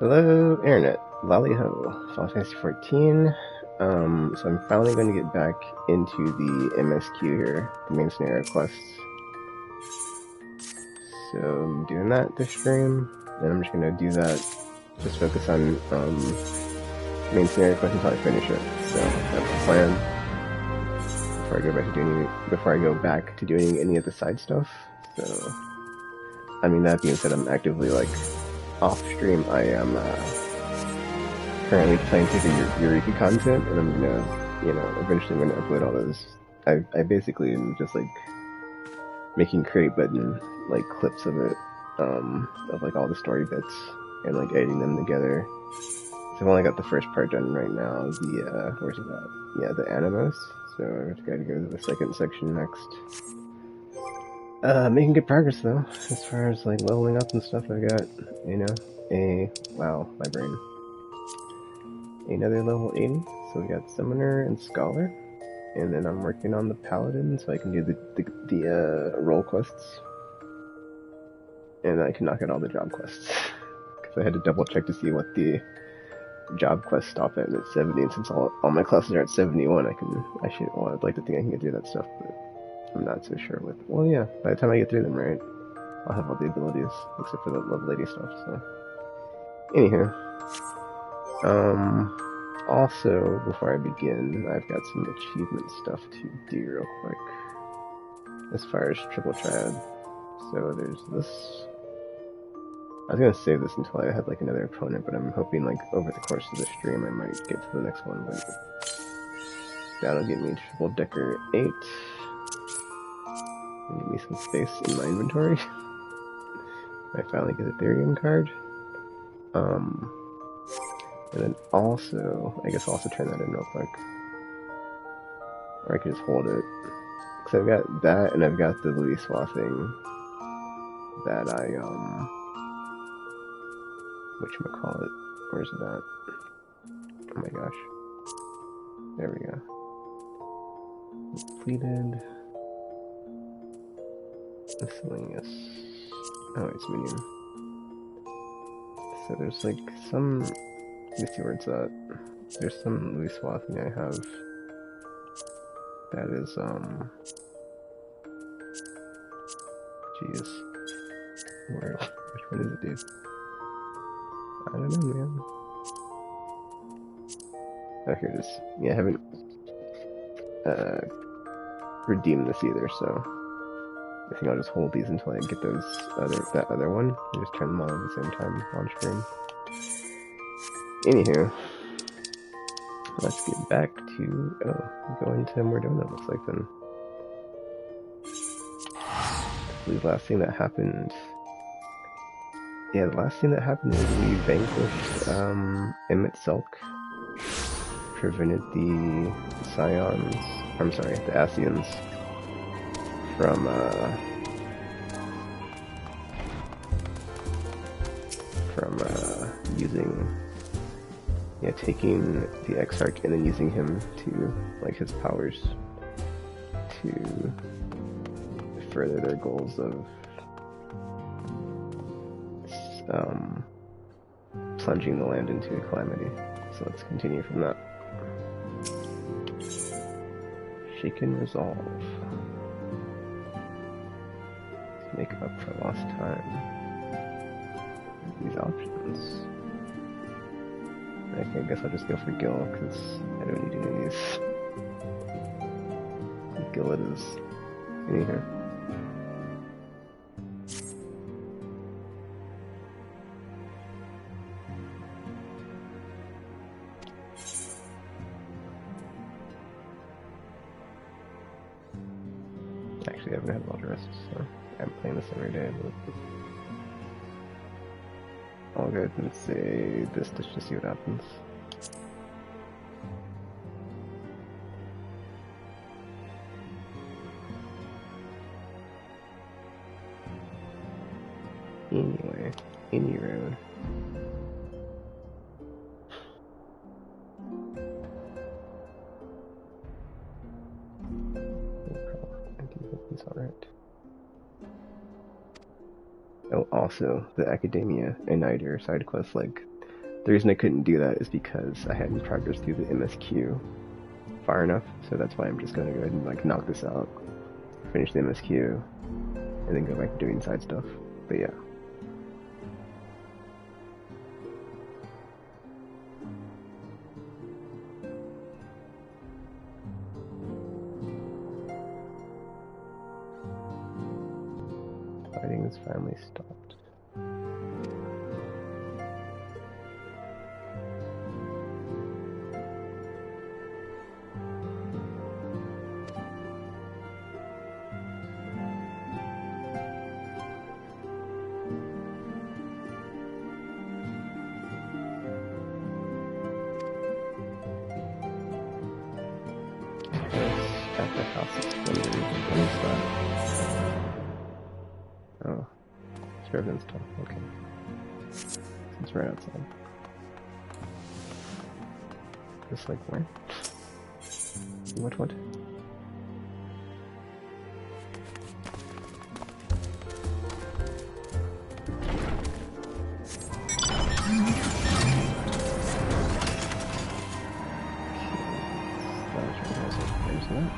Hello, Internet. Lolly ho. Final Fantasy XIV. So I'm finally going to get back into the MSQ here, the main scenario quests. So I'm doing that this stream, and I'm just going to do that, just focus on main scenario quests until I finish it. So that's the plan. Before I go back to doing any of the side stuff. So, I mean, that being said, I'm actively off stream. I am currently playing through the Eureka content, and I'm gonna, eventually I'm gonna upload all those. I basically am just making create button clips of it, of all the story bits, and editing them together. So I've only got the first part done right now. The where's it at? Yeah, the Animos. So I just gotta go to the second section next. Making good progress though, as far as leveling up and stuff. I've got, wow, my brain. Another level 80, so we got Summoner and Scholar, and then I'm working on the Paladin so I can do the role quests, and I can knock out all the job quests, because I had to double check to see what the job quests stop at 70, and since all my classes are at 71, I'd like to think I can get through that stuff, but I'm not so sure with, well yeah, by the time I get through them, right, I'll have all the abilities, except for the level 80 stuff, so. Anywho. Also, before I begin, I've got some achievement stuff to do real quick. As far as Triple Triad. So there's this. I was gonna save this until I had another opponent, but I'm hoping over the course of the stream I might get to the next one, but that'll get me Triple Decker 8. And give me some space in my inventory. I finally get a Ethereum card. And then also, I guess I'll also turn that in real quick. Or I can just hold it. Because I've got that, and I've got the Louis thing that I, whatchamacallit, where's it at? Oh my gosh. There we go. Completed. Miscellaneous. Oh, it's medium. So there's some, let me see where it's at. There's some Louis thing I have that is, jeez. Which one is it, dude? I don't know, man. Oh, here it is. Yeah, I haven't redeemed this either, so I think I'll just hold these until I get that other one, and just turn them on at the same time on stream. Anywho, let's get back to go into Mordona. Looks like then. The last thing that happened. Yeah, the last thing that happened was we vanquished Emmett Selk, prevented the Scions. I'm sorry, the Asians from using, taking the Exarch and then using him to his powers to further their goals of plunging the land into calamity. So let's continue from that. Shaken resolve. To make up for lost time. These options. Okay, I guess I'll just go for Gil, because I don't need any of these. Gil it is. In here. Actually, I haven't had a lot of rest, so I'm playing this every day. But I'll go ahead and say this just to see what happens. Anyway, any road. He's alright. Oh, also, the Academia and Niger side quests, The reason I couldn't do that is because I hadn't progressed through the MSQ far enough, so that's why I'm just gonna go ahead and like knock this out, finish the MSQ, and then go back to doing side stuff. But yeah. Fighting has finally stopped. At the house of splendor, when is that? Oh, Scriven's stuff. Okay, it's right outside. Just like where? What? There's that.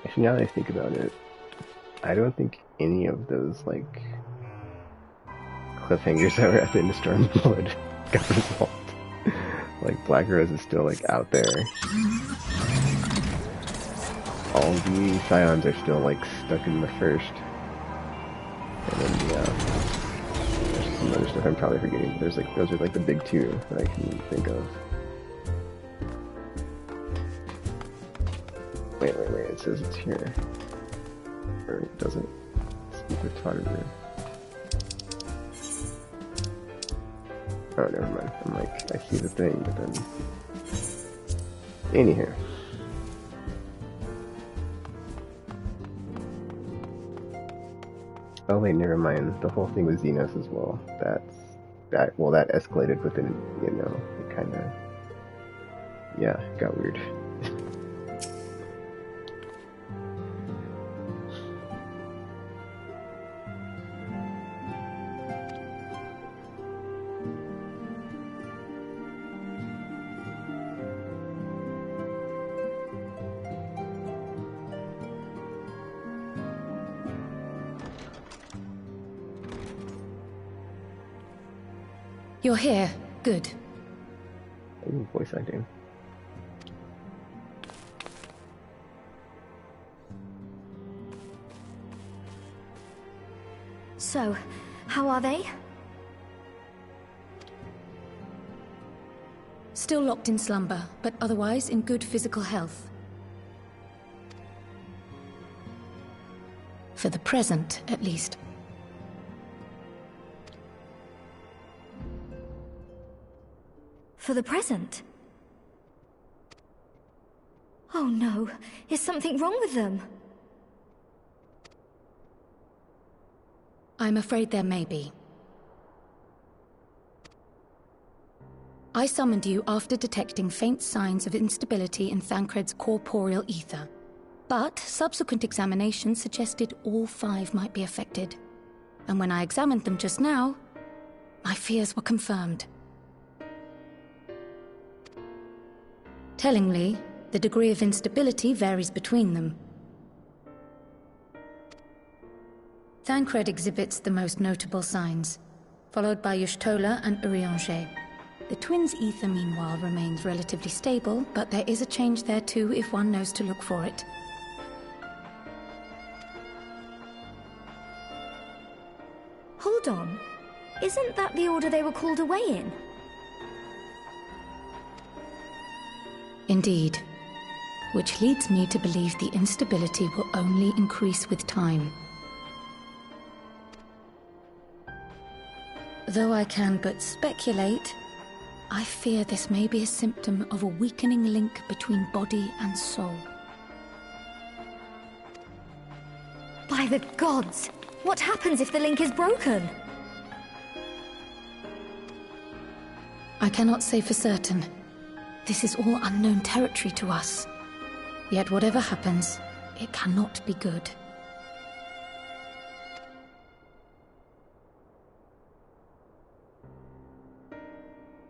Actually, now that I think about it, I don't think any of those, like, cliffhangers that were at the end of Stormblood got resolved. Like, Black Rose is still, like, out there. All the Scions are still, like, stuck in the first. And then, yeah, there's some other stuff I'm probably forgetting. There's, like, those are, like, the big two that I can think of. Wait, it says it's here. Or it doesn't. Speak with photographer. Oh, never mind. I'm like, I see the thing, but then... In here. Oh wait, never mind. The whole thing with Xenos as well. That escalated within, it kind of, yeah, it got weird. You're here. Good. Ooh, voice acting. So, how are they? Still locked in slumber, but otherwise in good physical health. For the present, at least. For the present? Oh no, is something wrong with them? I'm afraid there may be. I summoned you after detecting faint signs of instability in Thancred's corporeal ether. But subsequent examination suggested all 5 might be affected. And when I examined them just now, my fears were confirmed. Tellingly, the degree of instability varies between them. Thancred exhibits the most notable signs, followed by Y'shtola and Urianger. The twins' ether, meanwhile, remains relatively stable, but there is a change there too if one knows to look for it. Hold on. Isn't that the order they were called away in? Indeed. Which leads me to believe the instability will only increase with time. Though I can but speculate, I fear this may be a symptom of a weakening link between body and soul. By the gods! What happens if the link is broken? I cannot say for certain. This is all unknown territory to us. Yet whatever happens, it cannot be good.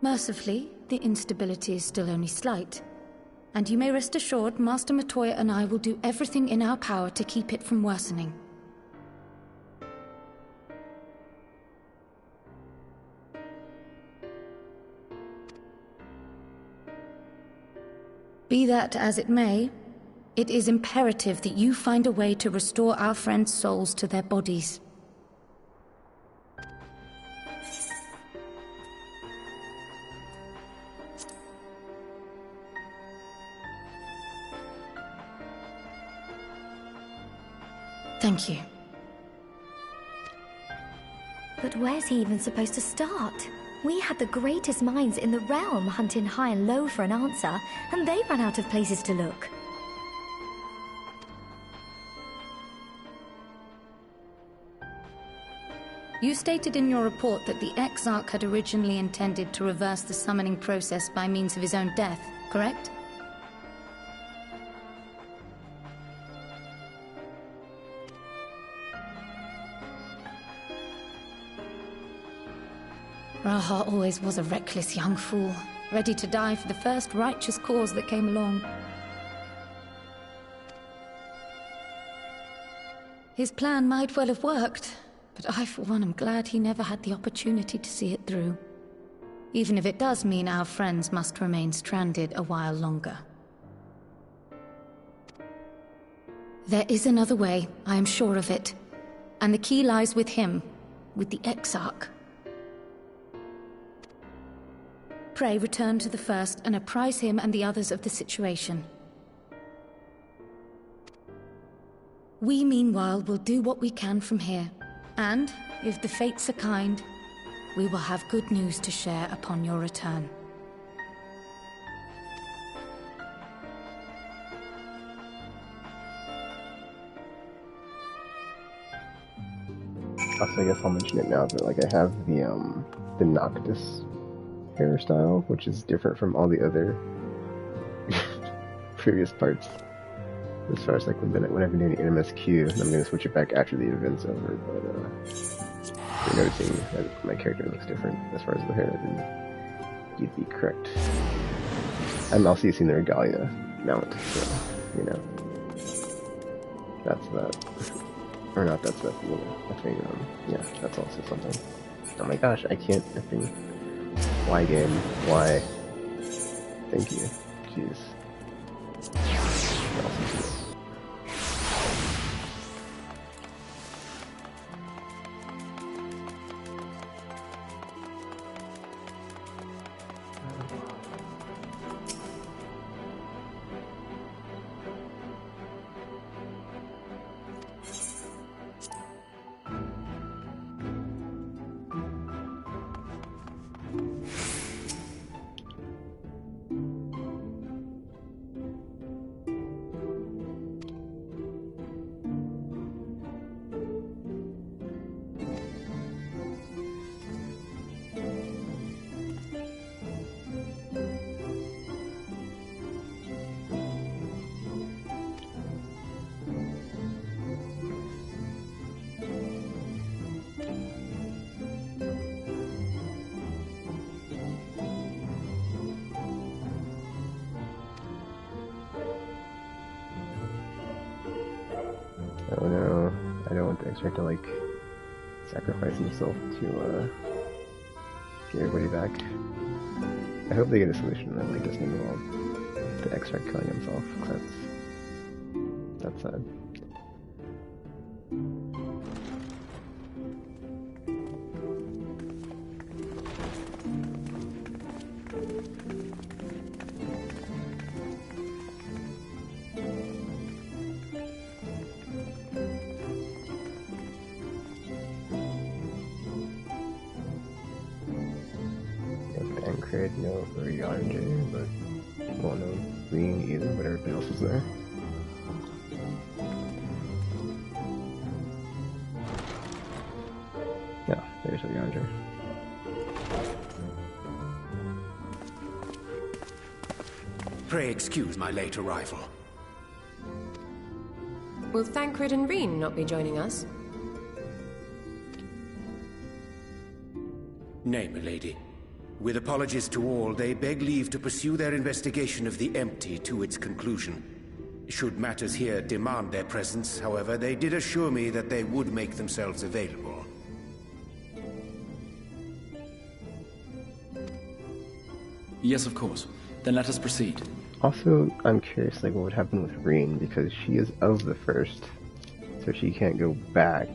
Mercifully, the instability is still only slight. And you may rest assured Master Matoya and I will do everything in our power to keep it from worsening. Be that as it may, it is imperative that you find a way to restore our friends' souls to their bodies. Thank you. But where's he even supposed to start? We had the greatest minds in the realm hunting high and low for an answer, and they ran out of places to look. You stated in your report that the Exarch had originally intended to reverse the summoning process by means of his own death, correct? Raha always was a reckless young fool, ready to die for the first righteous cause that came along. His plan might well have worked, but I, for one, am glad he never had the opportunity to see it through. Even if it does mean our friends must remain stranded a while longer. There is another way, I am sure of it. And the key lies with him, with the Exarch. Pray return to the First and apprise him and the others of the situation. We, meanwhile, will do what we can from here. And, if the fates are kind, we will have good news to share upon your return. Also, I guess I'll mention it now, but like I have the Noctis hairstyle, which is different from all the other previous parts. As far as like when I've been doing NMSQ, and I'm gonna switch it back after the event's over. But you're noticing that my character looks different as far as the hair, then you'd be correct. I'm also using the Regalia mount, so you know that's that. Or not, that's that, you know, I think, yeah, that's also something. Oh my gosh, I can't, I think, why game, why, thank you, jeez. Oh no, I don't want the extract to like sacrifice himself to get everybody back. I hope they get a solution that like doesn't involve the extract killing himself, because that's sad. Cred, no Yonjay, but well, no Green either, but everybody else is there. Yeah, there's Yonjay. Pray excuse my late arrival. Will Thancred and Reen not be joining us? Nay, milady. With apologies to all, they beg leave to pursue their investigation of the empty to its conclusion. Should matters here demand their presence, however, they did assure me that they would make themselves available. Yes, of course. Then let us proceed. Also, I'm curious, like, what would happen with Reen, because she is of the first, so she can't go back.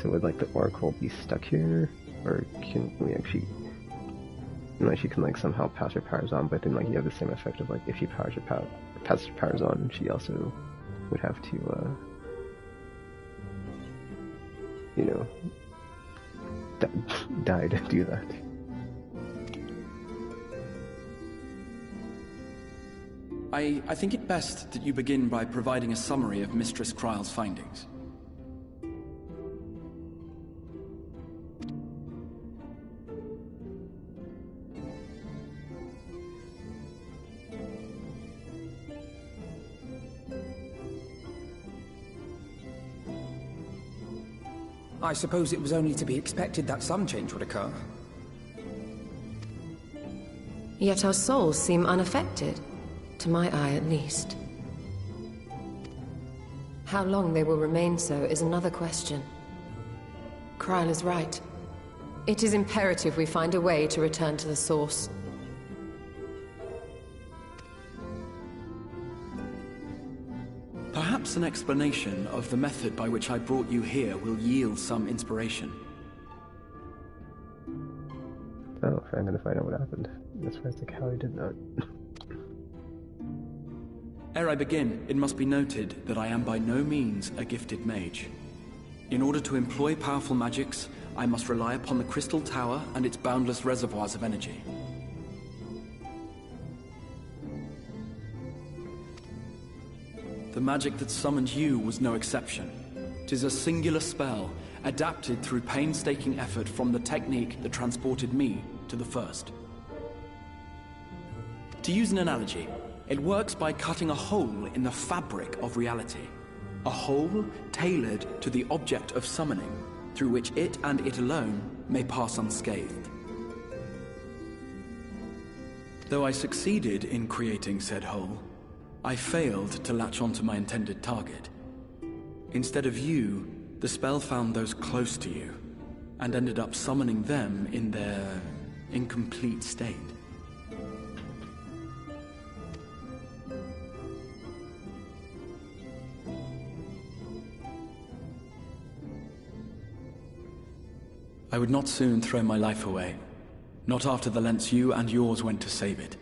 So would, like, the Oracle be stuck here? Or can we actually... You know, she can like somehow pass her powers on, but then like you have the same effect of like if she passes her powers on, she also would have to, you know, die to do that. I think it best that you begin by providing a summary of Mistress Kryle's findings. I suppose it was only to be expected that some change would occur. Yet our souls seem unaffected, to my eye at least. How long they will remain so is another question. Kryle is right. It is imperative we find a way to return to the source. Perhaps an explanation of the method by which I brought you here will yield some inspiration. Oh, I'm gonna find out what happened. As far as like how he did that. Ere I begin, it must be noted that I am by no means a gifted mage. In order to employ powerful magics, I must rely upon the Crystal Tower and its boundless reservoirs of energy. The magic that summoned you was no exception. 'Tis a singular spell, adapted through painstaking effort from the technique that transported me to the first. To use an analogy, it works by cutting a hole in the fabric of reality. A hole tailored to the object of summoning, through which it and it alone may pass unscathed. Though I succeeded in creating said hole, I failed to latch onto my intended target. Instead of you, the spell found those close to you, and ended up summoning them in their incomplete state. I would not soon throw my life away, not after the lengths you and yours went to save it.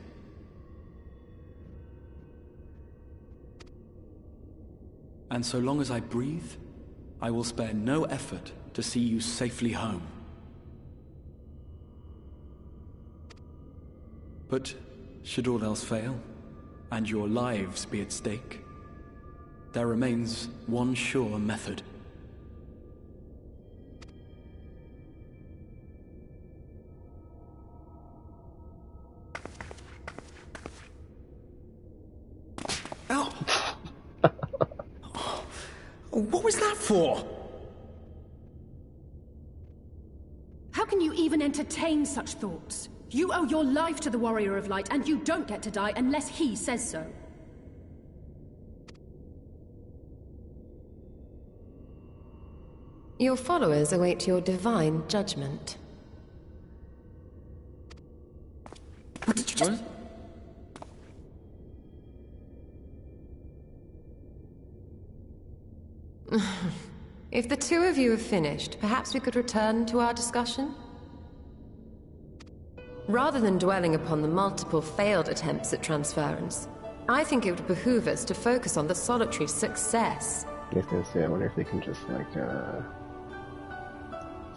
And so long as I breathe, I will spare no effort to see you safely home. But should all else fail, and your lives be at stake, there remains one sure method. What was that for? How can you even entertain such thoughts? You owe your life to the Warrior of Light, and you don't get to die unless he says so. Your followers await your divine judgment. What did you just... What? If the two of you have finished, perhaps we could return to our discussion? Rather than dwelling upon the multiple failed attempts at transference, I think it would behoove us to focus on the solitary success. I was gonna say, I wonder if they can just, like,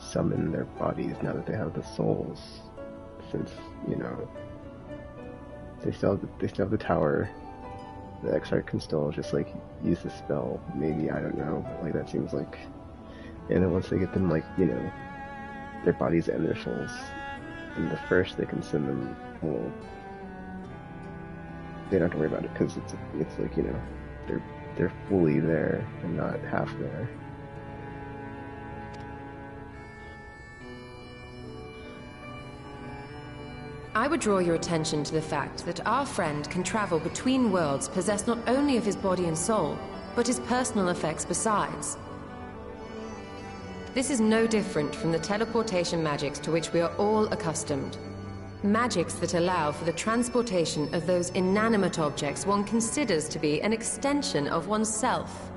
summon their bodies now that they have the souls. Since, you know, they still have the tower. The Exarch can still just, like, use the spell. Maybe, I don't know. But, like, that seems like... And then once they get them, like, you know, their bodies and their souls in the first, they can send them, well... They don't have to worry about it, because it's like, you know, they're fully there and not half there. I would draw your attention to the fact that our friend can travel between worlds possessed not only of his body and soul, but his personal effects besides. This is no different from the teleportation magics to which we are all accustomed. Magics that allow for the transportation of those inanimate objects one considers to be an extension of oneself.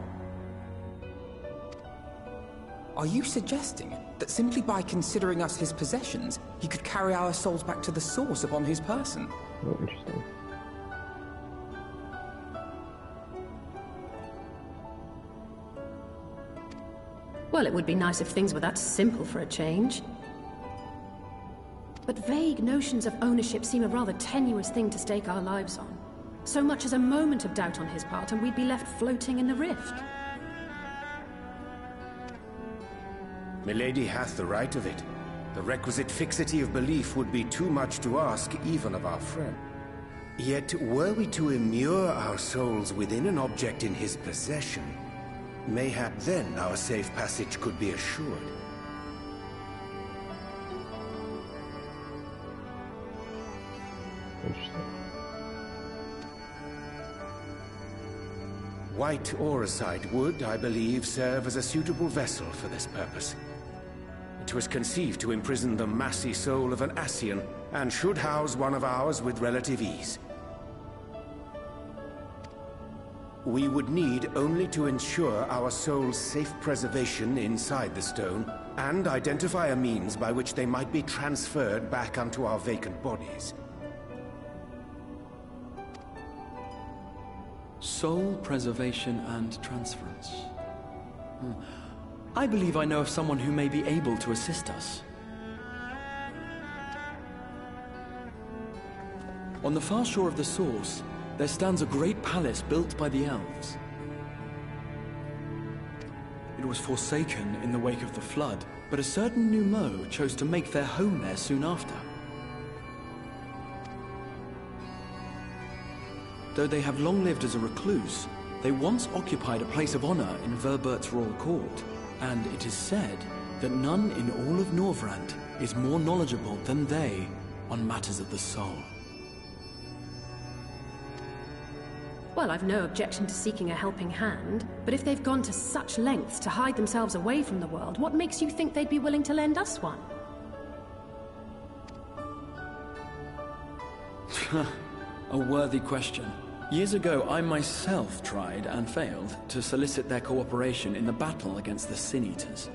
Are you suggesting that simply by considering us his possessions, he could carry our souls back to the source upon his person? Oh, interesting. Well, it would be nice if things were that simple for a change. But vague notions of ownership seem a rather tenuous thing to stake our lives on. So much as a moment of doubt on his part, and we'd be left floating in the rift. Milady hath the right of it. The requisite fixity of belief would be too much to ask even of our friend. Yet, were we to immure our souls within an object in his possession, mayhap then our safe passage could be assured. Interesting. White Auracite would, I believe, serve as a suitable vessel for this purpose. It was conceived to imprison the massy soul of an Ascian, and should house one of ours with relative ease. We would need only to ensure our soul's safe preservation inside the stone, and identify a means by which they might be transferred back unto our vacant bodies. Soul preservation and transference. I believe I know of someone who may be able to assist us. On the far shore of the source, there stands a great palace built by the elves. It was forsaken in the wake of the flood, but a certain Numo chose to make their home there soon after. Though they have long lived as a recluse, they once occupied a place of honor in Verbert's royal court, and it is said that none in all of Norvrant is more knowledgeable than they on matters of the soul. Well, I've no objection to seeking a helping hand, but if they've gone to such lengths to hide themselves away from the world, what makes you think they'd be willing to lend us one? A worthy question. Years ago, I myself tried and failed to solicit their cooperation in the battle against the Sin Eaters.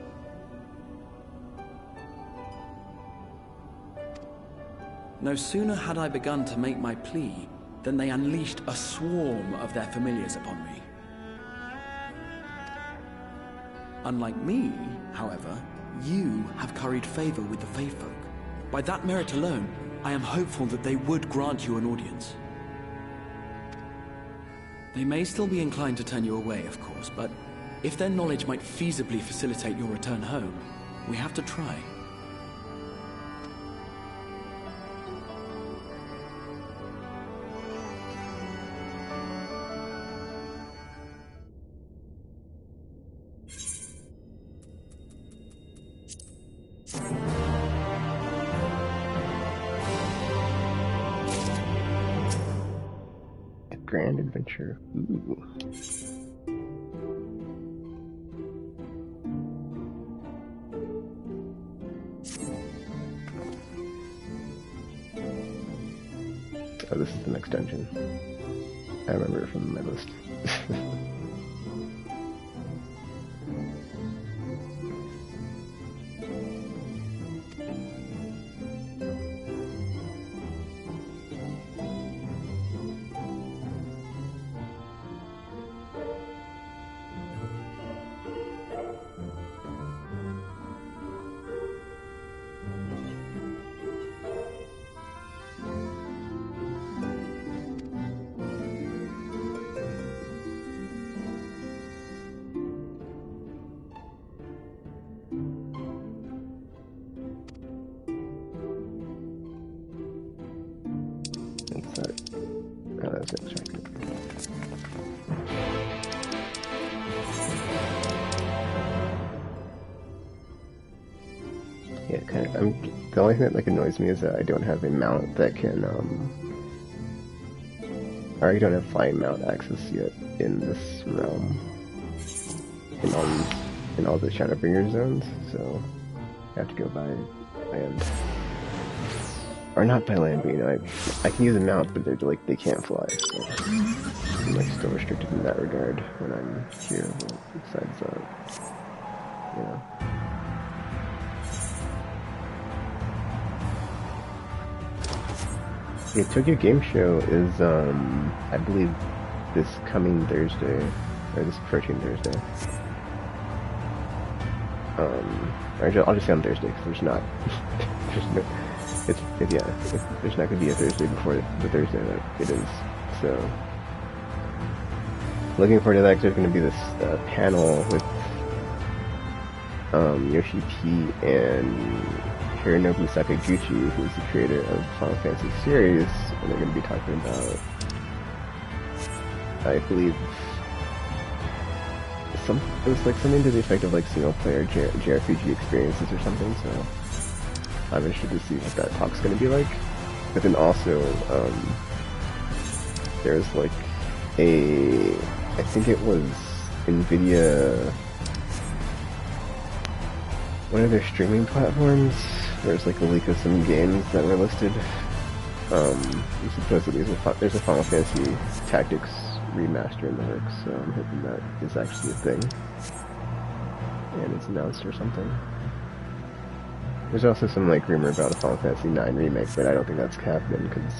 No sooner had I begun to make my plea than they unleashed a swarm of their familiars upon me. Unlike me, however, you have curried favor with the Fae Folk. By that merit alone, I am hopeful that they would grant you an audience. They may still be inclined to turn you away, of course, but if their knowledge might feasibly facilitate your return home, we have to try. Grand adventure. Ooh. Oh, this is the next dungeon. I remember it from my list. Yeah, kind of. The only thing that annoys me is that I don't have a mount that can or I don't have flying mount access yet in this realm. In all the Shadowbringer zones, so I have to go by land. Or not by land, but you know, I can use a mount, but they can't fly, so I'm still restricted in that regard when I'm here, but besides that, you know. The Tokyo Game Show is, I believe, this coming Thursday, or this approaching Thursday. Or I'll just say on Thursday, because there's not, there's not going to be a Thursday before the Thursday that it is, so. Looking forward to that, because there's going to be this panel with Yoshi P and Hironobu Sakaguchi, who's the creator of Final Fantasy series, and they're going to be talking about, I believe, it was like something to the effect of like single-player JRPG experiences or something. So I'm interested to see what that talk's going to be like. But then also, there's like I think it was NVIDIA, one of their streaming platforms. There's like a leak of some games that were listed. Supposedly there's a Final Fantasy Tactics remaster in the works, so I'm hoping that is actually a thing. And it's announced or something. There's also some like rumor about a Final Fantasy IX remake, but I don't think that's happening, because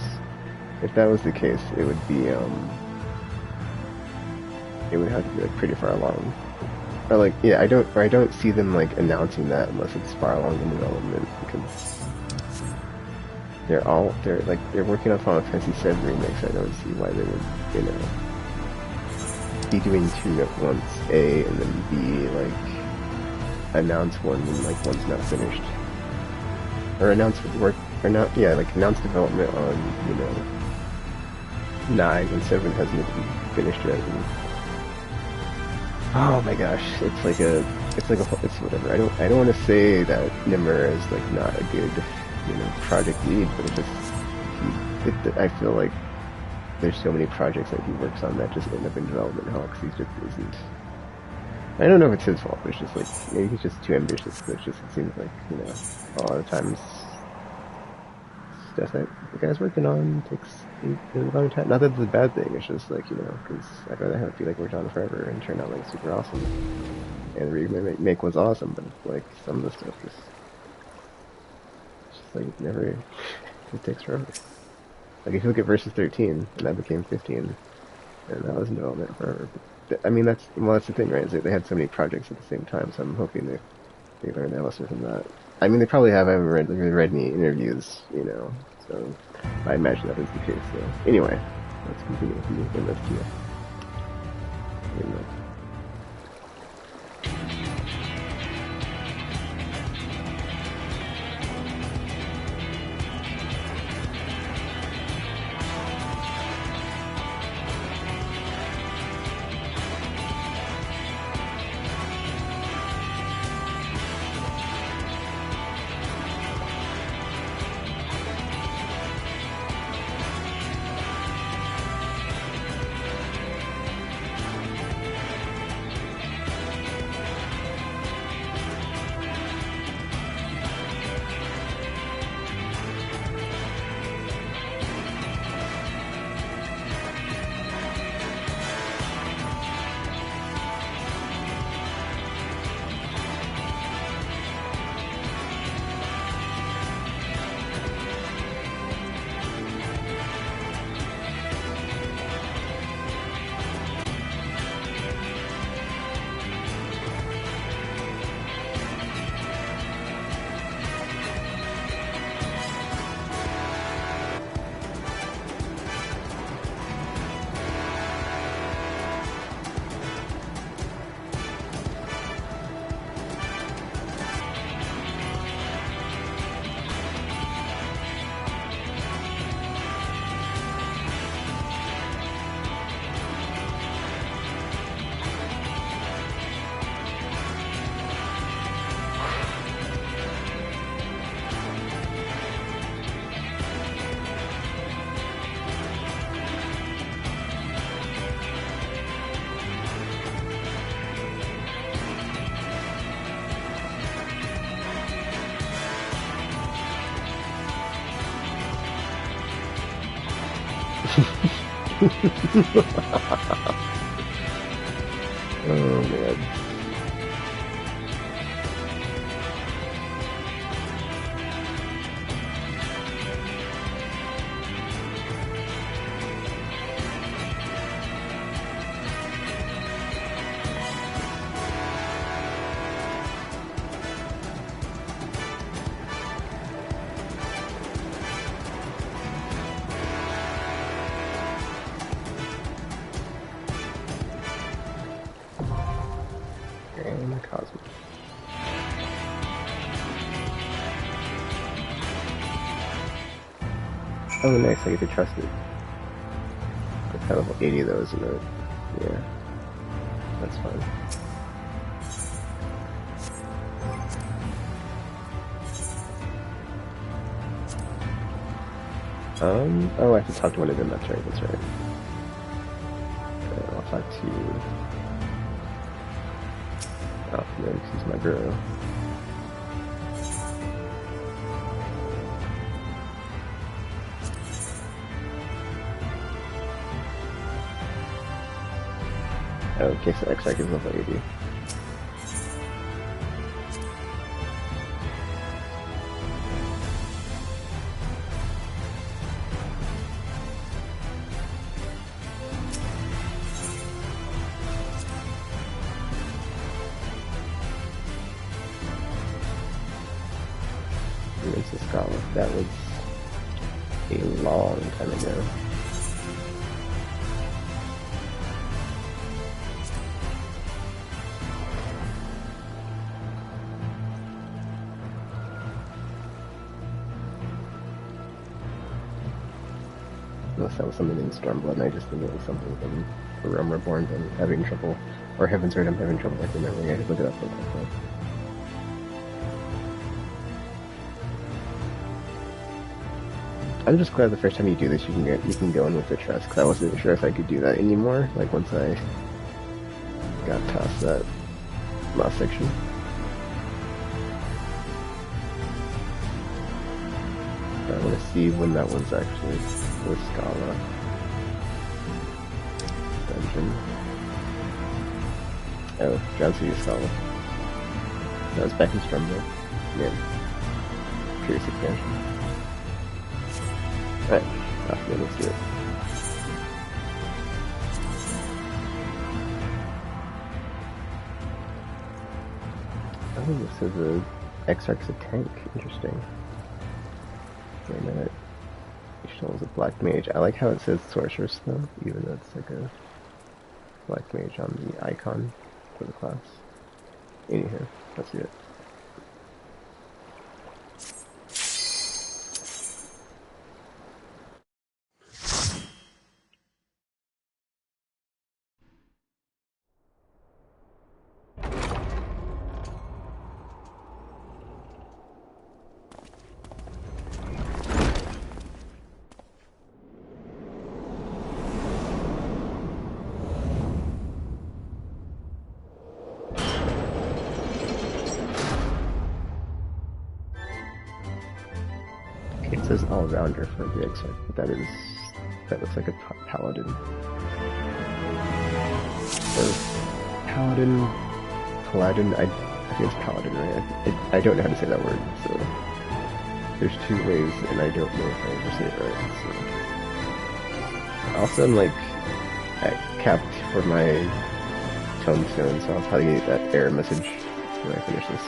if that was the case, it would be, it would have to be like pretty far along. Or like, yeah, I don't see them like announcing that unless it's far along in development, because they're working on Final Fantasy VII remakes. I don't see why they would, be doing two at once, A, and then B, like, announce one when, like, one's not finished. Or announce work, or not, yeah, like, announce development on, you know, 9 and 7 hasn't even finished yet. And, oh my gosh, it's whatever. I don't want to say that Nimmer is, like, not a good, you know, project lead, but it just, I feel like there's so many projects that he works on that just end up in development hell because he just isn't. I don't know if it's his fault, but it's just like, maybe he's just too ambitious, but it seems like, you know, a lot of times stuff that the guy's working on takes a long time. Not that it's a bad thing, it's just like, you know, because I'd rather have it feel like worked on forever and turn out like super awesome. And the remake was awesome, but like some of the stuff just like never, it takes forever. Like if you look at Versus 13, and that became 15, and that was in development forever. But, I mean, that's the thing, right? Is that they had so many projects at the same time, so I'm hoping they learned their lesson from that. I mean, they probably have. I haven't read any interviews, you know, so I imagine that is the case. So anyway, let's continue with the MSTF. Oh man. Oh, nice, I get to trust it. I've had level 80 of those, and yeah, that's fine. Oh, I have to talk to one of them, that's right. I'll talk to... Oh, no, she's my girl. Okay, so X-Arc is level 80. Princess Scholar. That was a long time ago. unless that was something in Stormblood, and I just think it was something from The Realm Reborn that I'm having trouble, or Heaven's Word I'm having trouble like remembering. I could look it up for that. I'm just glad the first time you do this, you can go in with the trust, because I wasn't sure if I could do that anymore. Like once I got past that last section. I want to see when that was actually the Scala dungeon. Oh, John City Scala. That was back in Stormblood. Yeah. Curious expansion. Alright, let's do it. Oh, this is a Exarch's a tank. Interesting. Wait a minute. Shows a black mage. I like how it says sorceress though, even though it's like a black mage on the icon for the class. Anywho, let's do it. It says all-rounder for the Exarch, but that looks like a paladin. Or paladin, I think it's paladin, right? I don't know how to say that word, so there's two ways, and I don't know if I ever say it right, so. Also, I'm like, capped for my tombstone, so I'll probably get that error message when I finish this.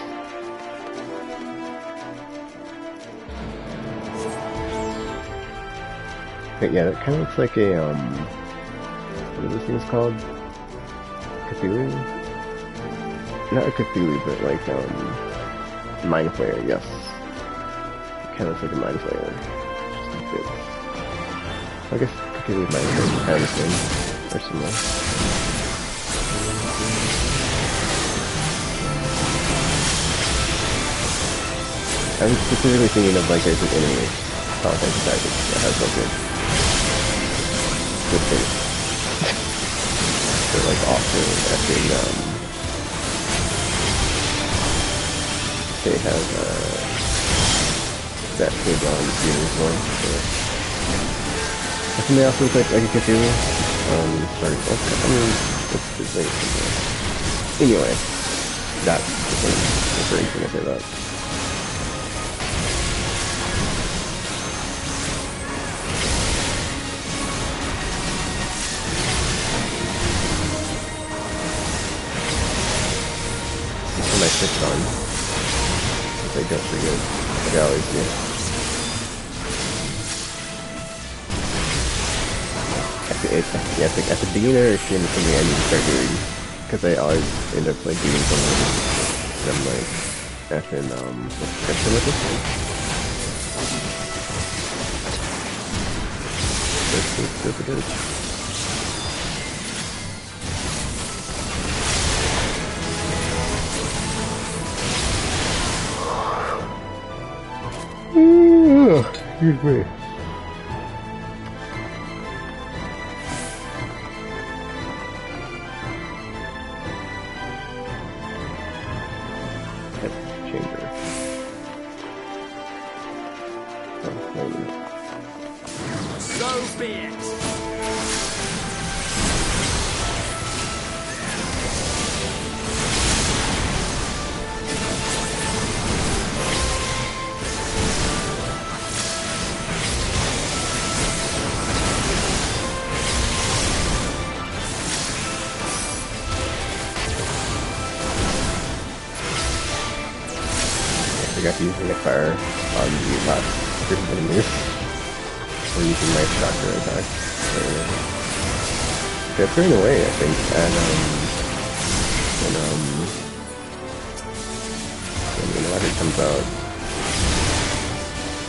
But yeah, that kind of looks like a, what are those things called? Cthulhu? Not a Cthulhu, but like, Mind Flayer, yes. It kind of looks like a Mind Flayer. Just a bit. I guess Cthulhu and Mind Flayer are kind of the same, or similar. I'm specifically thinking of like there's an enemy Final Fantasy Tactics that has like a good face. They're like often they have that kid on Doom as well. So. I think they also look like a Cthulhu. Sorry, I mean it's like anyway. That's the thing referring to when I say that. I switched on, because I don't forget, like I always do. At the beginning or at the end of something I need to start doing, because I always end up like doing something, and I'm like, effing, description with this one. This is good. Excuse me. Chamber. So be it. I got using a fire on the last group of enemies. Or using my shocker attack. So, they're putting away, I think, and when the ladder comes out,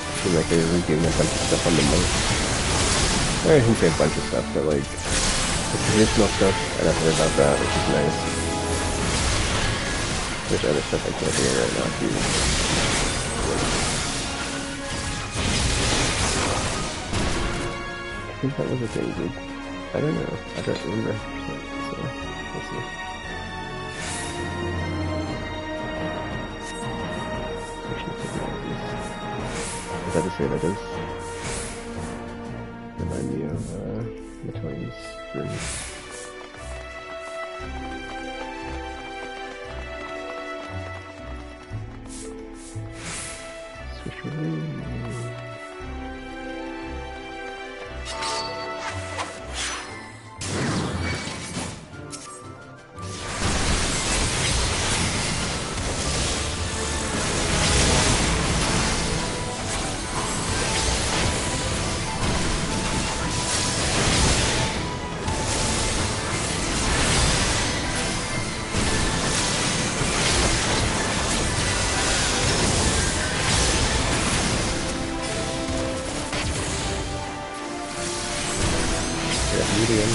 I feel like they're really doing a bunch of stuff on the monk. I can say a bunch of stuff, but like, the traditional stuff, I don't hear about that, which is nice. There's other stuff I can't hear right now, too. I think that was a thing, dude. I don't know. I don't remember. So, we'll see. I was about to say that does remind me of Matoni's room. Switch room. Medium.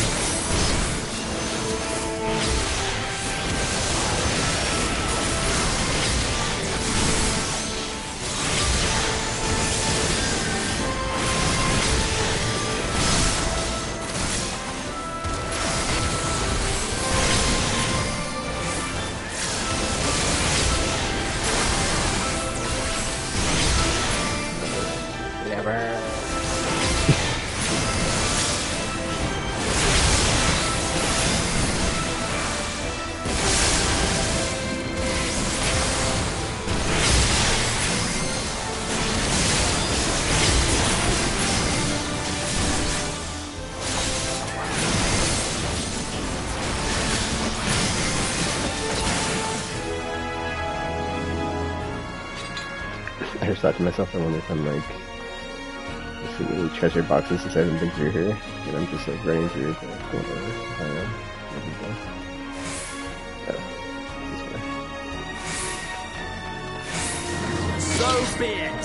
Never. I just thought to myself, I wonder if I'm like missing any treasure boxes since I haven't been through here, and I'm just like running through the whatever I am. Oh, this way. So be it.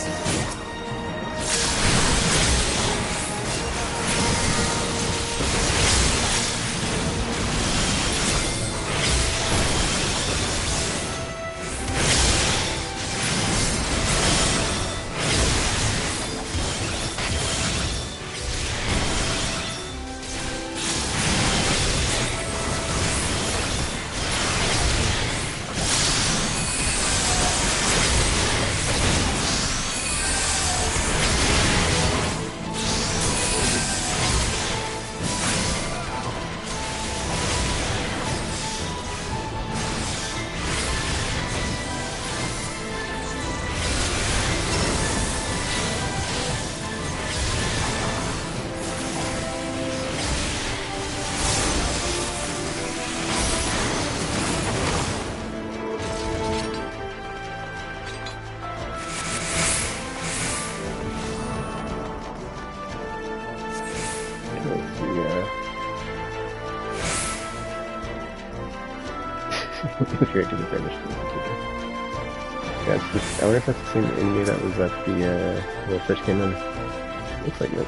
Straight to the furnish. Yeah, it's just, I wonder if that's the same enemy that was at the when it first came in. Looks like it.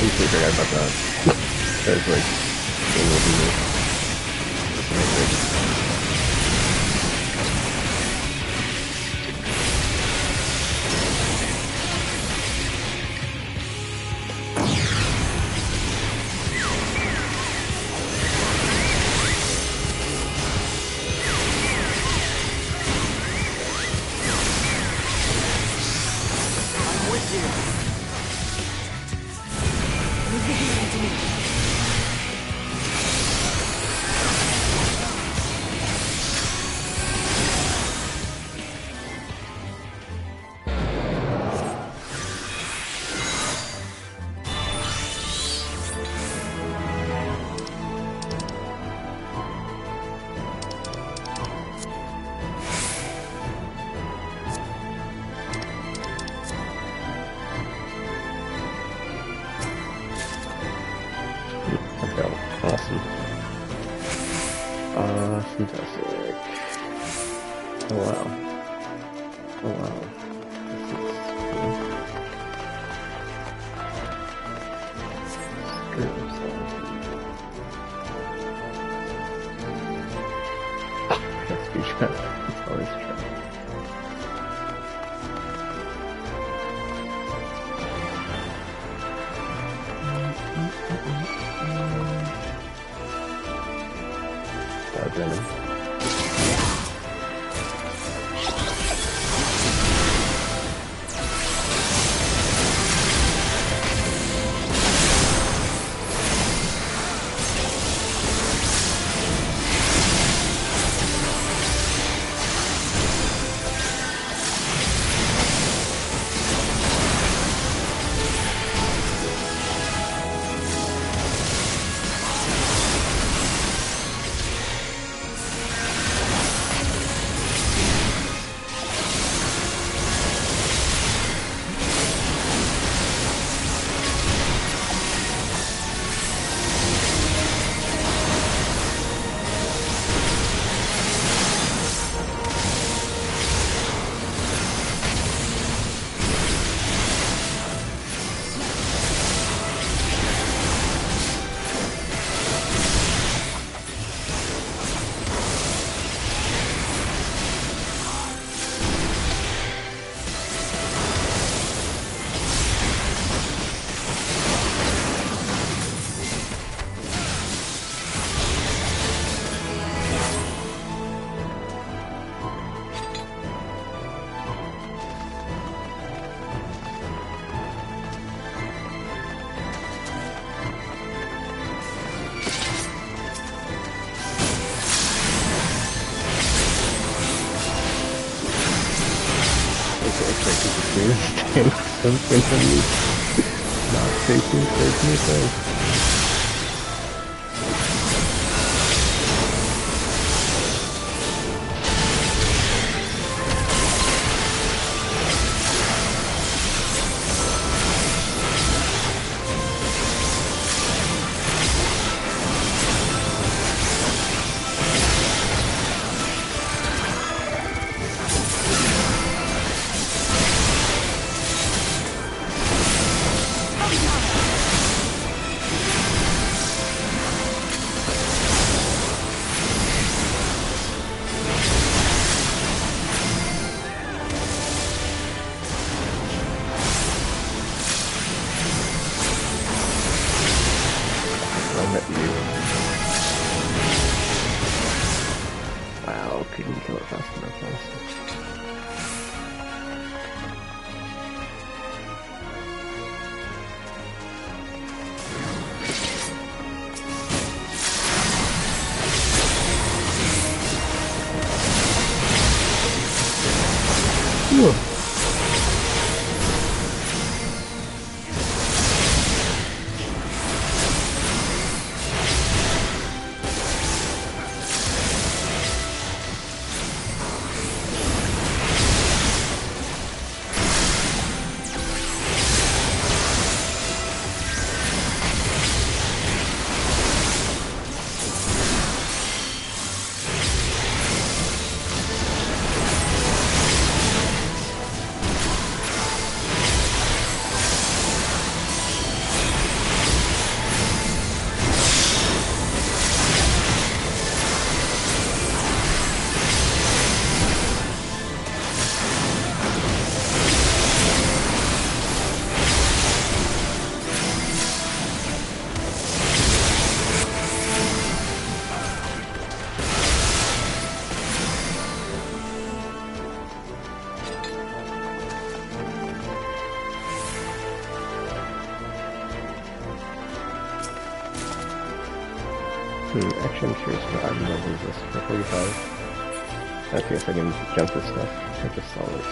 completely forgot about that. There's like, it will be awesome. Fantastic. Oh wow. Oh wow. This is cool. That's speech trap. It's always a trap. Venom. Something on me. Not taking anything. Wow, couldn't kill it fast enough, honestly. Actually, I'm curious what item level is this for 45. Okay, so I can jump this stuff. Take the solid.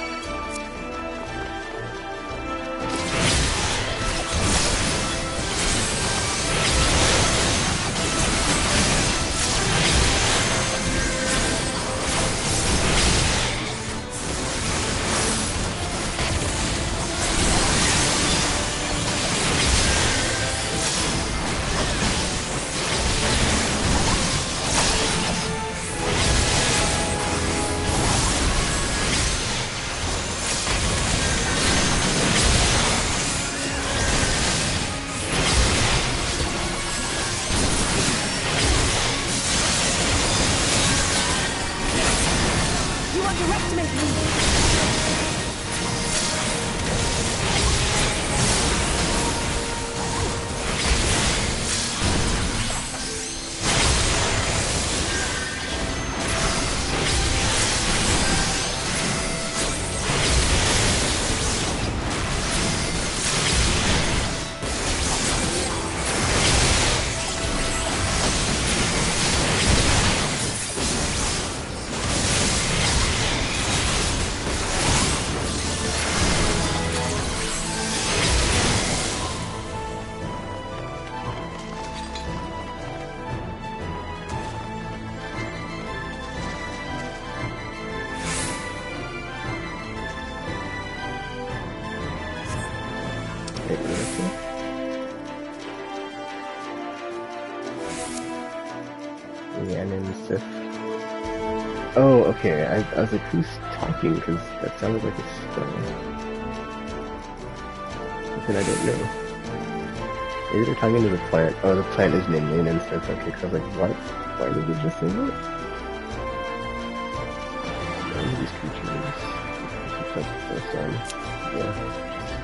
Oh, okay. I was like, who's talking? Because that sounded like a spell. But then I don't know. Maybe they're talking to the plant. Oh, the plant is named Lane instead. Okay, because I was like, what? Why did you just say that? These creatures. Keep up the first one. Yeah.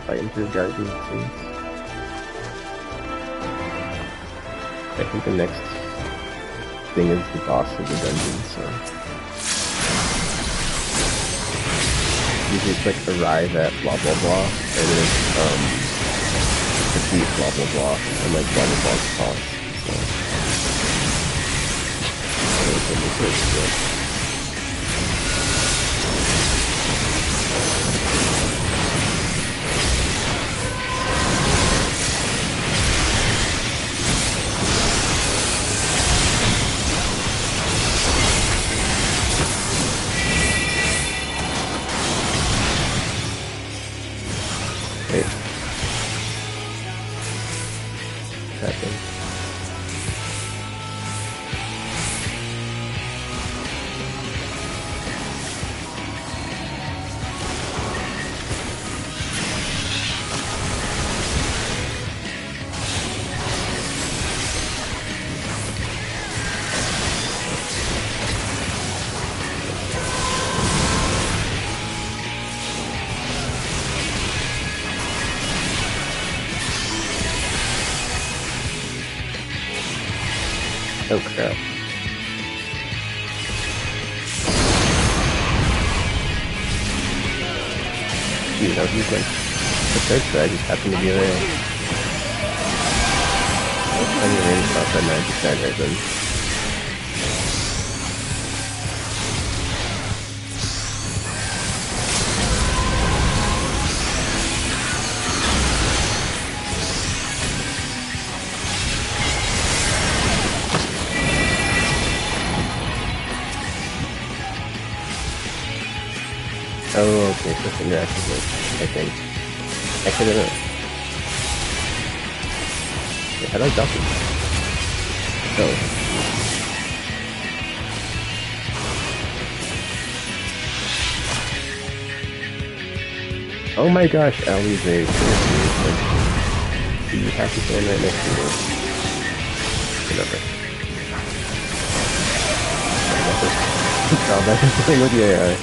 Fighting through the garden, it seems. I think the next thing is the boss of the dungeon, so... Usually it's like arrive at blah blah blah, and then defeat blah blah blah, and like blah blah blah's cost, so... Oh crap. Dude, I was just like, the third try just happened to be there. I'm gonna range off that 9% right then. Oh, okay, so it's interactive, I think. Actually, I don't know. Yeah, how do I drop it? Oh. Oh my gosh, Ali's a seriously, you have to stand right next to me. Whatever. Back to playing with the AI.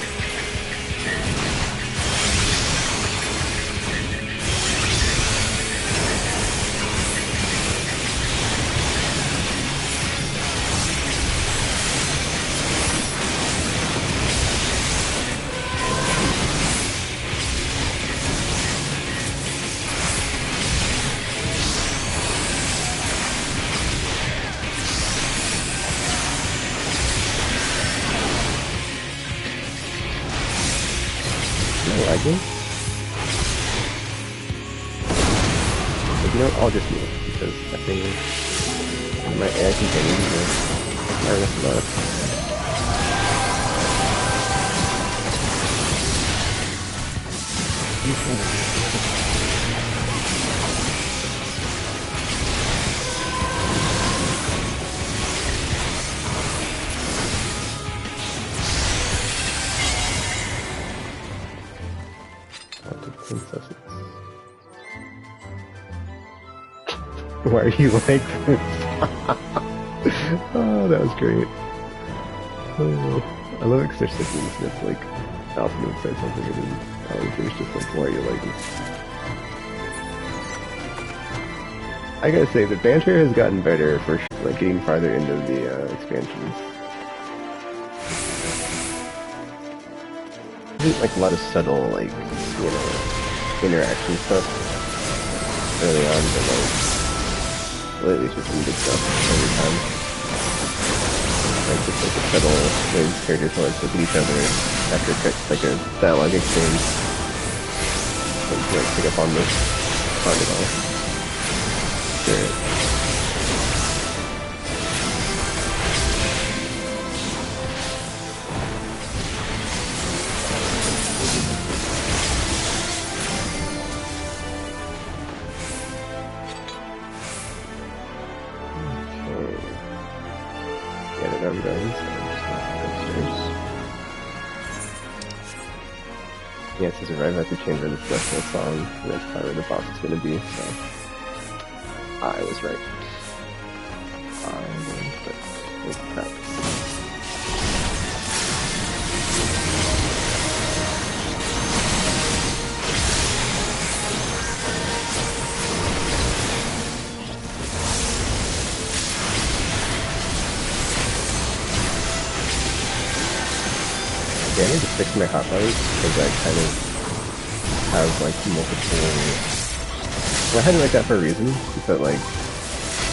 maybe? But you know, I'll just move, because I think my AI continues to fire this up. Princesses. Why are you like this? Oh, that was great. Oh, I love it because there's siblings and it's like Alpha would say something and then Alpha's just like, why are you like this? I gotta say, the banter has gotten better for like getting farther into the expansions. There's like a lot of subtle, like, you know, interaction stuff early on, but like lately it's just some good stuff every time. Like just like the subtle ways characters will like look at each other after like a dialogue exchange. Like you like pick up on this on it all. Sure. I'm going, so I'm just going upstairs. Yes, he's arrived at the chamber of the celestial song, and that's probably where the boss is going to be, so I was right. With practice. Yeah, I need to fix my hotlines because I kind of have like multiple. Well, I had it like that for a reason, but like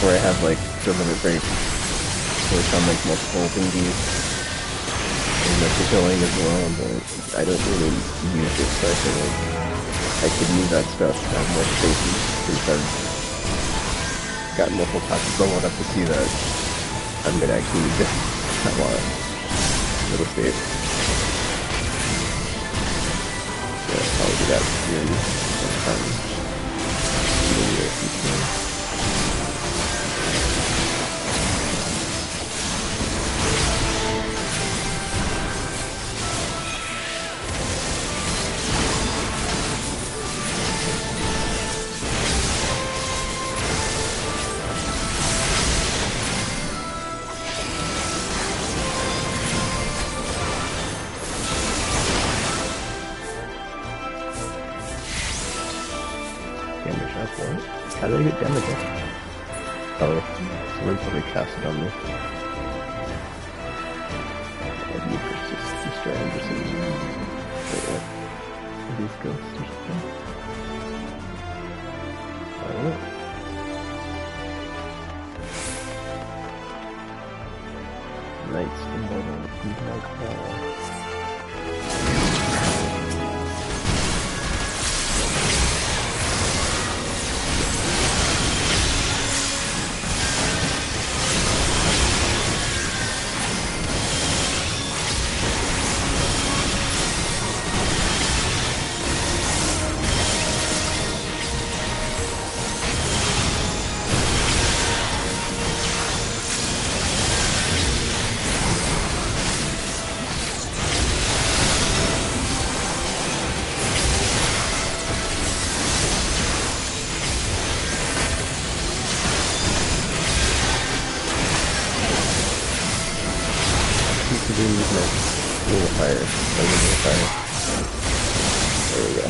where I have like delivered very push on like multiple thingies and like the killing as well, but I don't really use it, so I feel like I could use that stuff to have more spaces since I've got multiple topics leveled up to see that I'm gonna actually need to have a little state. I'll do that soon. How did I get damage up? Oh, someone probably cast it on me. Maybe just destroy Anderson. Wait, what? Are these ghosts or something? I don't know. Knights immortal, like hall. There we go.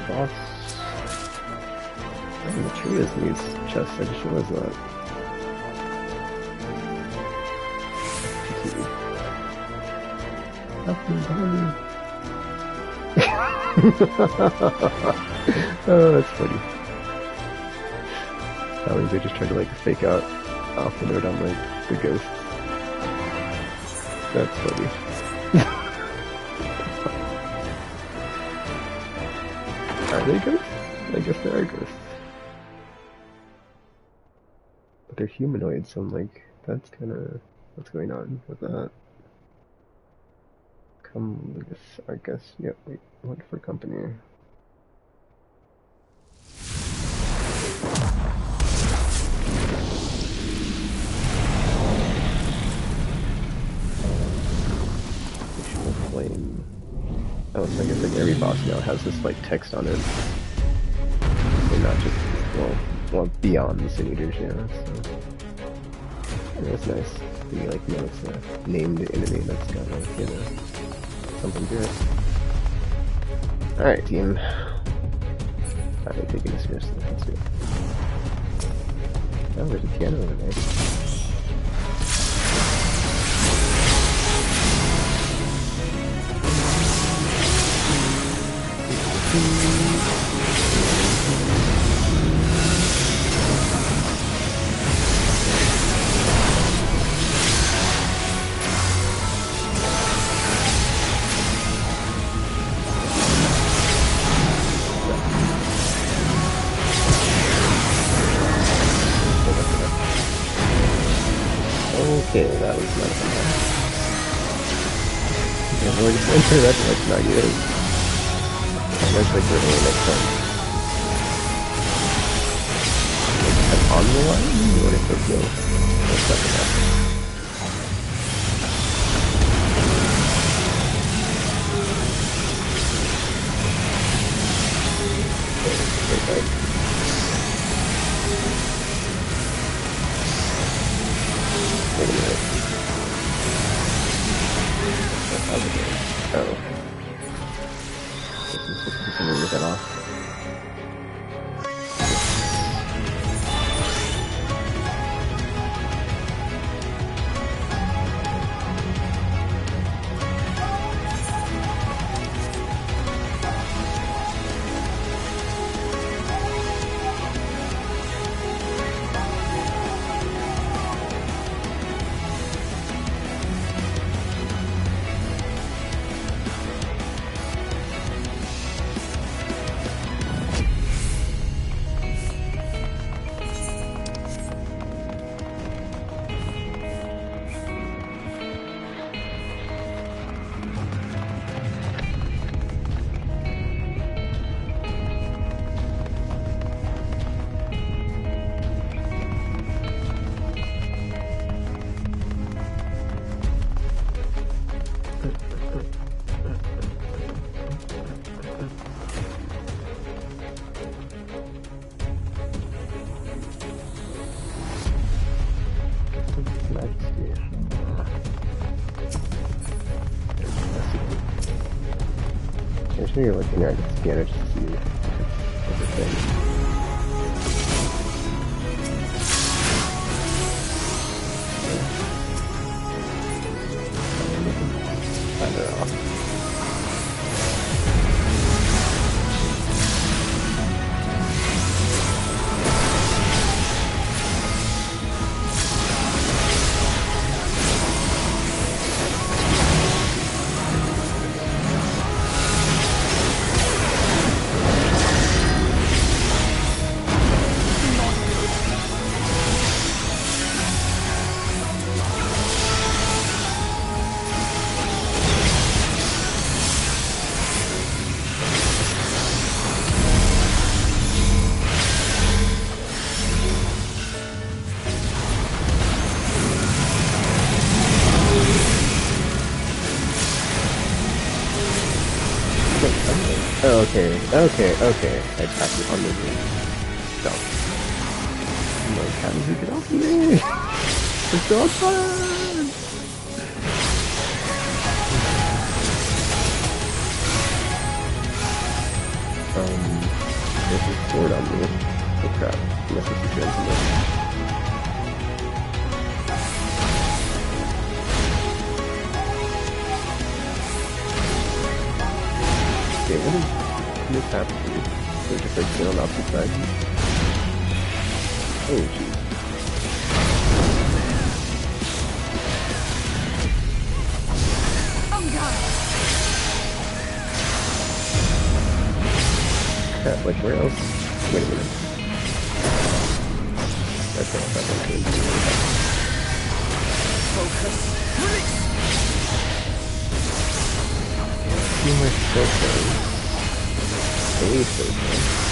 Boss. And the tree is in these chests, I just realized that. Help me, behind me. Oh, that's funny. That means they just tried to like fake out off the note on like the ghosts. That's funny. Are they ghosts? I guess they are ghosts. But they're humanoid, so I'm like, that's kinda... what's going on with that? Come with us, I guess. Yep, wait, what for company? Visual flame. Oh, so I guess like every boss now has this like text on it. They're not just, well beyond the Sin Eaters, yeah, so. Yeah, that's nice. You like know it's a named enemy that's got like, you know, something to it. Alright, team. Finally taking this seriously, let's do it. Oh, there's a piano over there. Okay, that was not fun. Yeah, we're just enter that, that's not good. That's like literally next time. I'm on the line? What if it goes? What's that about? Okay. Wait a minute. Oh. This is supposed to be something to get off. I'm sure you're looking at the scanner to see if it's everything. I don't know. Okay. I tapped it on the room. Stop. I'm like, how did you get off me? It's so fun! There's a sword on me. Oh crap. Unless it's a transformation. Okay, what is this happening? They're just like sit on opposite sides. Oh jeez. Crap, like where else? Wait a minute. That's not that one. Focus. Release. See my filter. Stay filter.